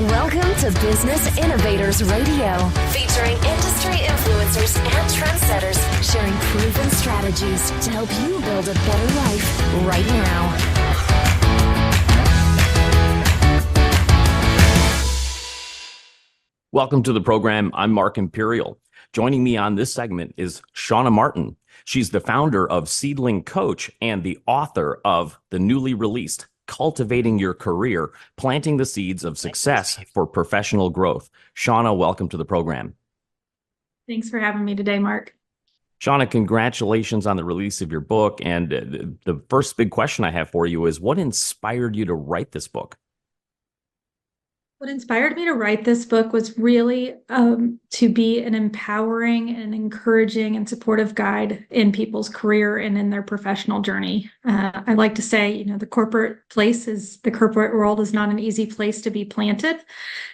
Welcome to Business Innovators Radio, featuring industry influencers and trendsetters sharing proven strategies to help you build a better life right now. Welcome to the program. I'm Mark Imperial. Joining me on this segment is Shawna Martin. She's the founder of Seedling Coach and the author of the newly released Cultivating Your Career, Planting the Seeds of Success for Professional Growth. Shawna, welcome to the program. Thanks for having me today, Mark. Shawna, congratulations on the release of your book. And the first big question I have for you is, what inspired you to write this book? What inspired me to write this book was really to be an empowering and encouraging and supportive guide in people's career and in their professional journey. I like to say, the corporate world is not an easy place to be planted.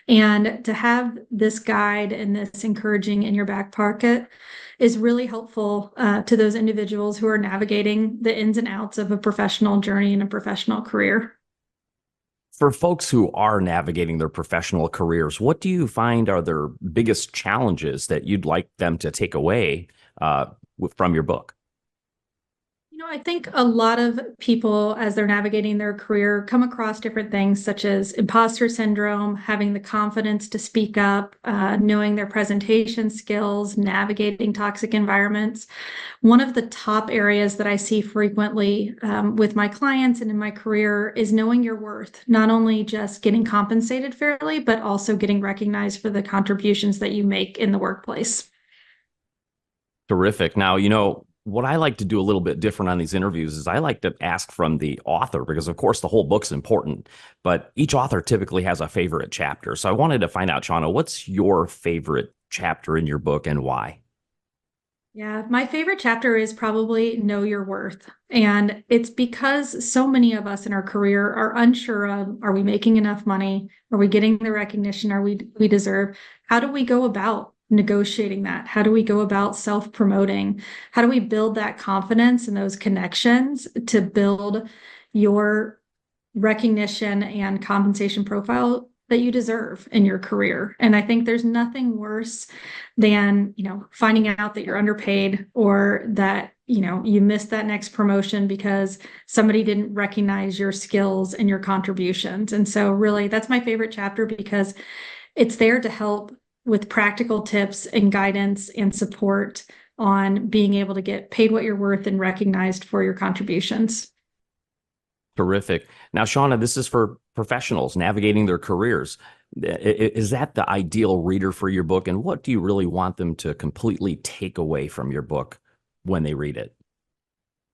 And to have this guide and this encouraging in your back pocket is really helpful to those individuals who are navigating the ins and outs of a professional journey and a professional career. For folks who are navigating their professional careers, what do you find are their biggest challenges that you'd like them to take away from your book? I think a lot of people, as they're navigating their career, come across different things such as imposter syndrome, having the confidence to speak up, knowing their presentation skills, navigating toxic environments. One of the top areas that I see frequently with my clients and in my career is knowing your worth, not only just getting compensated fairly, but also getting recognized for the contributions that you make in the workplace. Terrific. Now, what I like to do a little bit different on these interviews is I like to ask from the author, because of course the whole book's important, but each author typically has a favorite chapter. So I wanted to find out, Shawna, what's your favorite chapter in your book and why? Yeah, my favorite chapter is probably Know Your Worth. And it's because so many of us in our career are unsure of, are we making enough money? Are we getting the recognition we deserve? How do we go about negotiating that? How do we go about self-promoting? How do we build that confidence and those connections to build your recognition and compensation profile that you deserve in your career? And I think there's nothing worse than, finding out that you're underpaid or that, you missed that next promotion because somebody didn't recognize your skills and your contributions. And so really, that's my favorite chapter because it's there to help with practical tips and guidance and support on being able to get paid what you're worth and recognized for your contributions. Terrific. Now, Shawna, this is for professionals navigating their careers. Is that the ideal reader for your book? And what do you really want them to completely take away from your book when they read it?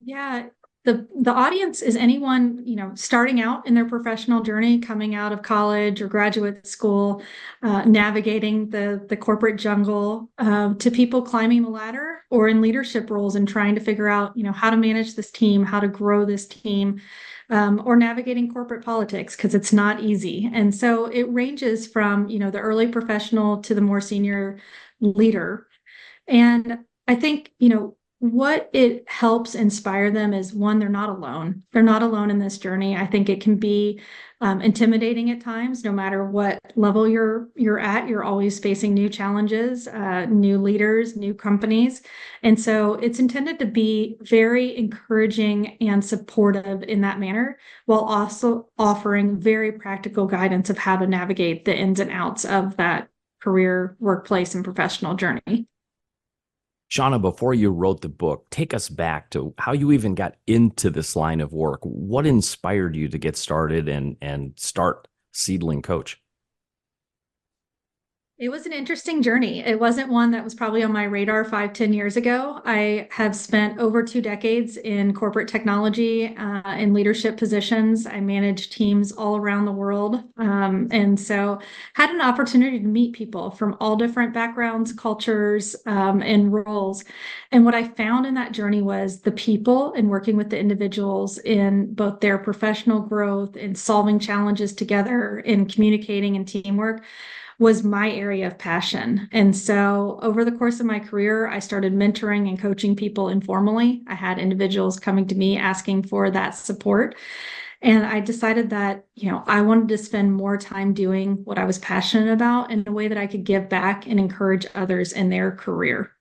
Yeah. The audience is anyone, starting out in their professional journey, coming out of college or graduate school, navigating the corporate jungle, to people climbing the ladder or in leadership roles and trying to figure out, how to manage this team, how to grow this team, or navigating corporate politics, because it's not easy. And so it ranges from, the early professional to the more senior leader. And I think, what it helps inspire them is, one, they're not alone. They're not alone in this journey. I think it can be intimidating at times. No matter what level you're at, you're always facing new challenges, new leaders, new companies. And so it's intended to be very encouraging and supportive in that manner, while also offering very practical guidance of how to navigate the ins and outs of that career, workplace, and professional journey. Shawna, before you wrote the book, take us back to how you even got into this line of work. What inspired you to get started and start Seedling Coach? It was an interesting journey. It wasn't one that was probably on my radar 5-10 years ago. I have spent over 2 decades in corporate technology in leadership positions. I managed teams all around the world. And so had an opportunity to meet people from all different backgrounds, cultures, and roles. And what I found in that journey was the people and working with the individuals in both their professional growth, in solving challenges together, in communicating and teamwork, was my area of passion. And so over the course of my career, I started mentoring and coaching people informally. I had individuals coming to me asking for that support. And I decided that, I wanted to spend more time doing what I was passionate about in a way that I could give back and encourage others in their career.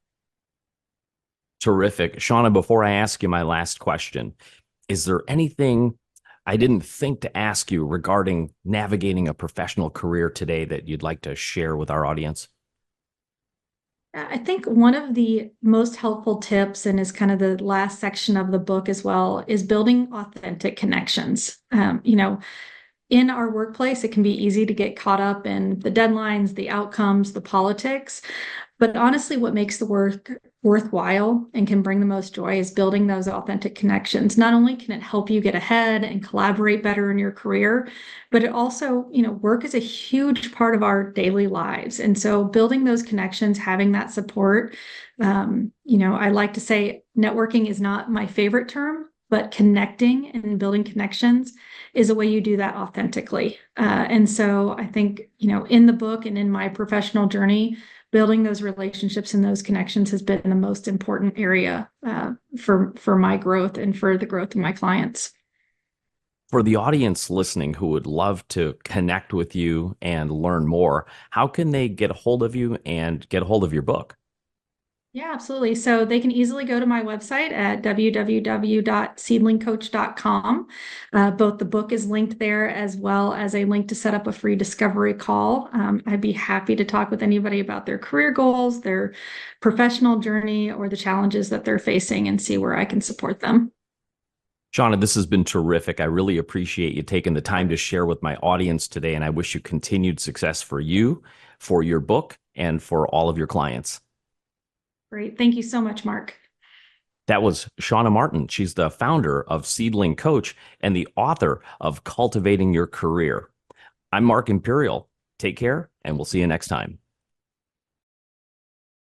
Terrific. Shawna, before I ask you my last question, is there anything I didn't think to ask you regarding navigating a professional career today that you'd like to share with our audience? I think one of the most helpful tips, and is kind of the last section of the book as well, is building authentic connections. In our workplace, it can be easy to get caught up in the deadlines, the outcomes, the politics. But honestly, what makes the work worthwhile and can bring the most joy is building those authentic connections. Not only can it help you get ahead and collaborate better in your career, but it also, work is a huge part of our daily lives. And so building those connections, having that support, I like to say networking is not my favorite term, but connecting and building connections is a way you do that authentically. And so I think, in the book and in my professional journey, building those relationships and those connections has been the most important area for my growth and for the growth of my clients. For the audience listening who would love to connect with you and learn more, how can they get a hold of you and get a hold of your book? Yeah, absolutely. So they can easily go to my website at www.seedlingcoach.com. Both the book is linked there as well as a link to set up a free discovery call. I'd be happy to talk with anybody about their career goals, their professional journey, or the challenges that they're facing and see where I can support them. Shawna, this has been terrific. I really appreciate you taking the time to share with my audience today, and I wish you continued success for you, for your book, and for all of your clients. Great. Thank you so much, Mark. That was Shawna Martin. She's the founder of Seedling Coach and the author of Cultivating Your Career. I'm Mark Imperial. Take care, and we'll see you next time.